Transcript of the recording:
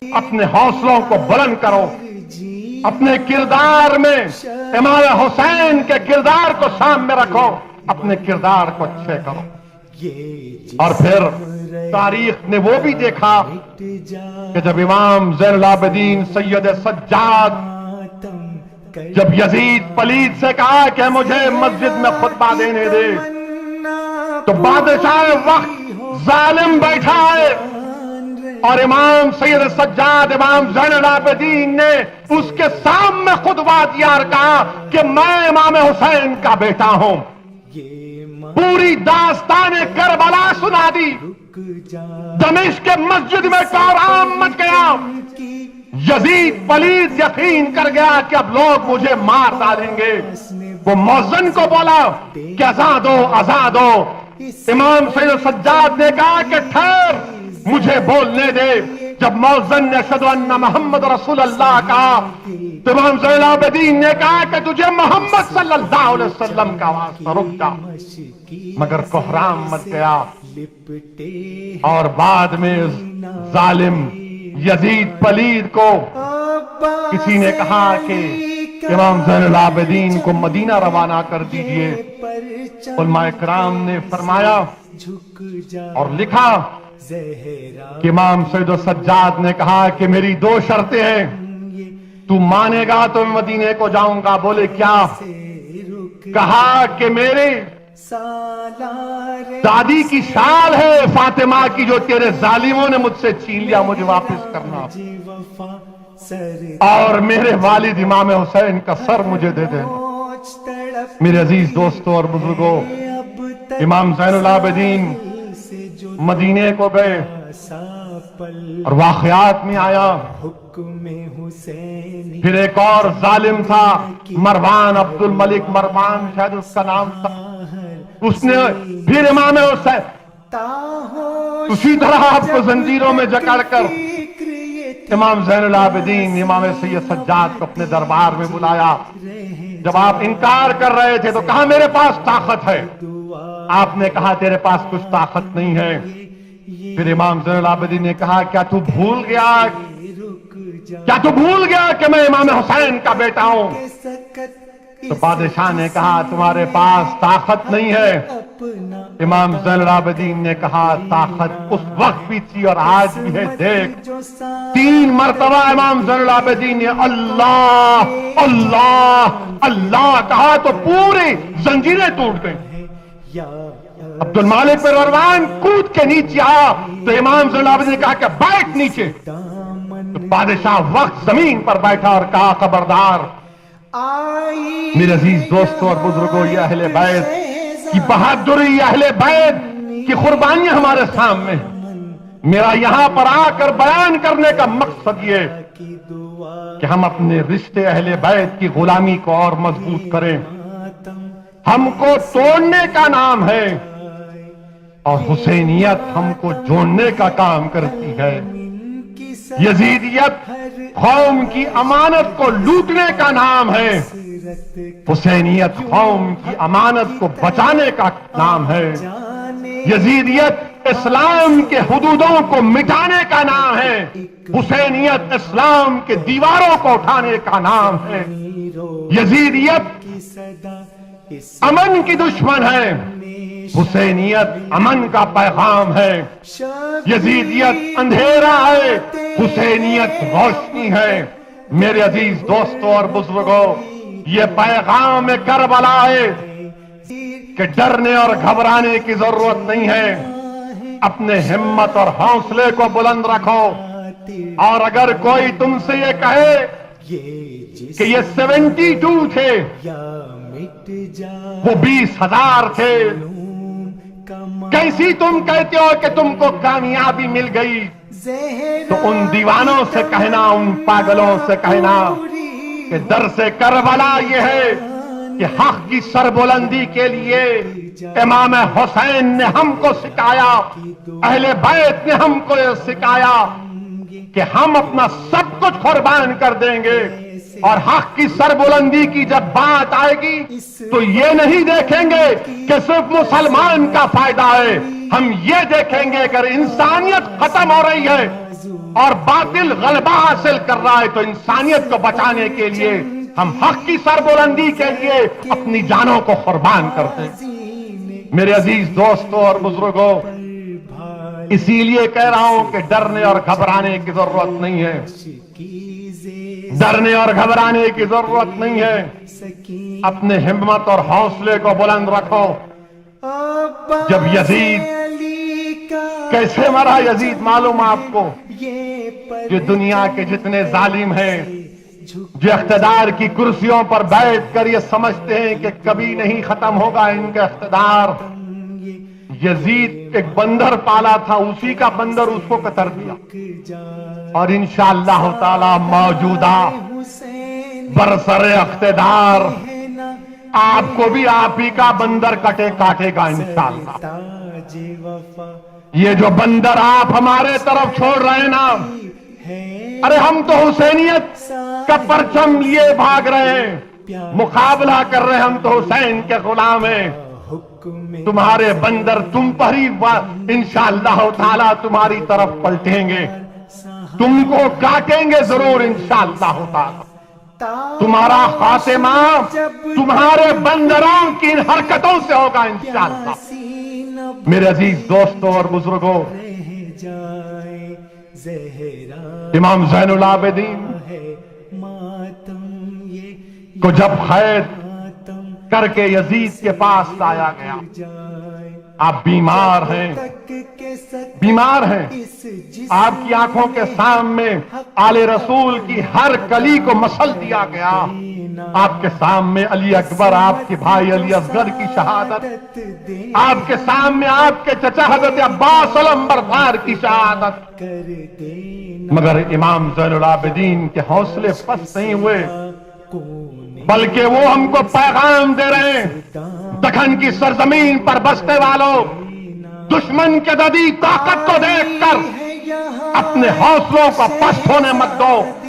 اپنے حوصلوں کو بلند کرو، اپنے کردار میں امام حسین کے کردار کو سامنے رکھو، اپنے کردار کو اچھے کرو۔ اور پھر تاریخ نے وہ بھی دیکھا کہ جب امام زین العابدین سید سجاد جب یزید پلید سے کہا کہ مجھے مسجد میں خطبہ دینے دے، تو بادشاہ وقت ظالم بیٹھا ہے، اور امام سید سجاد امام زین العابدین نے اس کے سامنے خطبہ دیا اور کہا کہ میں امام حسین کا بیٹا ہوں۔ پوری داستان کربلا سنا دی، دمشق کے مسجد میں کوہرام مچ گیا، یزید پلید یقین کر گیا کہ اب لوگ مجھے مار ڈالیں گے۔ وہ مؤذن کو بولا کہ آزاد ہو آزاد ہو۔ امام سید سجاد نے کہا کہ ٹھہر، مجھے بولنے دے۔ جب مؤذن نے اشہدو ان محمد رسول اللہ کہا تو امام زین العابدین نے کہا کہ تجھے محمد صلی اللہ علیہ وسلم کا واسطہ، رک جا۔ مگر کوہرام مچ گیا، اور بعد میں ظالم یزید پلید کو کسی نے کہا کہ امام زین العابدین کو مدینہ روانہ کر دیجئے۔ علماء کرام نے فرمایا اور لکھا کہ امام سید سجاد نے کہا کہ میری دو شرطیں ہیں، تو مانے گا تو میں مدینے کو جاؤں گا۔ بولے کیا؟ کہا کہ میرے دادی کی شال ہے فاطمہ کی جو تیرے ظالموں نے مجھ سے چھین لیا، مجھے واپس کرنا، اور میرے والد امام حسین کا سر مجھے دے دے۔ میرے عزیز دوستوں اور بزرگوں، امام زین العابدین مدینے کو گئے اور واقعات میں آیا پھر ایک اور ظالم تھا، مروان عبد الملک، مروان شاید اس کا نام تھا، اس نے پھر امام حسین اسی طرح آپ کو زنجیروں میں جکڑ کر امام زین العابدین امام سید سجاد کو اپنے دربار میں بلایا۔ جب آپ انکار کر رہے تھے تو کہا میرے پاس طاقت ہے، آپ نے کہا تیرے پاس کچھ طاقت نہیں ہے۔ پھر امام زین العابدین نے کہا کیا تو بھول گیا کہ میں امام حسین کا بیٹا ہوں؟ تو بادشاہ نے کہا تمہارے پاس طاقت نہیں ہے۔ امام زین العابدین نے کہا طاقت اس وقت بھی تھی اور آج بھی ہے، دیکھ۔ 3 مرتبہ امام زین العابدین نے اللہ اللہ اللہ کہا تو پوری زنجیریں ٹوٹ گئیں۔ عبد المالک بن مروان کود کے نیچے آیا تو امام زین العابدین نے کہا کہ بیٹھ نیچے۔ تو بادشاہ وقت زمین پر بیٹھا اور کہا خبردار۔ میرے عزیز دوستوں اور بزرگوں، یہ اہل بیت کی بہادری، اہل بیت کی قربانیاں ہمارے سامنے ہیں۔ میرا یہاں پر آ کر بیان کرنے کا مقصد یہ کہ ہم اپنے رشتے اہل بیت کی غلامی کو اور مضبوط کریں۔ ہم کو توڑنے کا نام ہے اور حسینیت ہم کو جوڑنے کا کام کرتی ہے۔ یزیدیت قوم کی امانت کو لوٹنے کا نام ہے، حسینیت قوم کی امانت کو بچانے کا نام ہے۔ یزیدیت اسلام کے حدودوں کو مٹانے کا نام ہے، حسینیت اسلام کے دیواروں کو اٹھانے کا نام ہے۔ یزیدیت امن کی دشمن ہے، حسینیت امن کا پیغام ہے۔ یزیدیت اندھیرا ہے، حسینیت روشنی ہے۔ میرے عزیز دوستوں اور بزرگوں، یہ پیغام کربلا ہے کہ ڈرنے اور گھبرانے کی ضرورت نہیں ہے، اپنے ہمت اور حوصلے کو بلند رکھو۔ اور اگر کوئی تم سے یہ کہے کہ یہ 72 تھے، وہ 20,000 تھے، کیسی تم کہتے ہو کہ تم کو کامیابی مل گئی؟ تو ان دیوانوں سے کہنا، ان پاگلوں سے کہنا کہ درس کربلا یہ ہے کہ حق کی سربلندی کے لیے امام حسین نے ہم کو سکھایا، اہل بیت نے ہم کو یہ سکھایا کہ ہم اپنا سب کچھ قربان کر دیں گے، اور حق کی سربلندی کی جب بات آئے گی تو یہ نہیں دیکھیں گے کہ صرف مسلمان کا فائدہ ہے، ہم یہ دیکھیں گے اگر انسانیت ختم ہو رہی ہے اور باطل غلبہ حاصل کر رہا ہے تو انسانیت کو بچانے کے لیے ہم حق کی سربلندی کے لیے اپنی جانوں کو قربان کرتے ہیں۔ میرے عزیز دوستوں اور بزرگوں، اسی لیے کہہ رہا ہوں کہ ڈرنے اور گھبرانے کی ضرورت نہیں ہے، ڈرنے اور گھبرانے کی ضرورت نہیں ہے، اپنے ہمت اور حوصلے کو بلند رکھو۔ جب یزید کیسے مرا یزید معلوم آپ کو؟ جو دنیا کے جتنے ظالم ہیں، جو اقتدار کی کرسیوں پر بیٹھ کر یہ سمجھتے ہیں کہ کبھی نہیں ختم ہوگا ان کا اقتدار، یزید ایک بندر پالا تھا، اسی کا بندر اس کو قتل دیا، اور انشاءاللہ تعالی موجودہ برسر اقتدار آپ کو بھی آپ ہی کا بندر کاٹے گا انشاءاللہ۔ یہ جو بندر آپ ہمارے طرف چھوڑ رہے ہیں نا، ارے ہم تو حسینیت کا پرچم لیے بھاگ رہے ہیں، مقابلہ کر رہے ہیں، ہم تو حسین کے غلام ہیں۔ تمہارے بندر تم پر ہی انشاءاللہ تعالی تمہاری طرف پلٹیں گے، تم کو کاٹیں گے ضرور انشاءاللہ تعالی۔ تمہارا خاتمہ تمہارے بندروں کی ان حرکتوں سے ہوگا انشاءاللہ۔ میرے عزیز دوستوں اور بزرگوں، امام زین العابدین کو جب قید کر کے یزید کے پاس لایا گیا، آپ بیمار ہیں، بیمار ہیں، آپ کی آنکھوں کے سامنے آل رسول کی ہر کلی کو مسل دیا گیا، آپ کے سامنے علی اکبر، آپ کے بھائی علی اصغر کی شہادت، آپ کے سامنے آپ کے چچا حضرت عباس علمبردار کی شہادت، مگر امام زین العابدین کے حوصلے پست نہیں ہوئے، بلکہ وہ ہم کو پیغام دے رہے ہیں، دکن کی سرزمین پر بسنے والوں، دشمن کے ددی طاقت کو دیکھ کر اپنے حوصلوں کو پست ہونے مت دو۔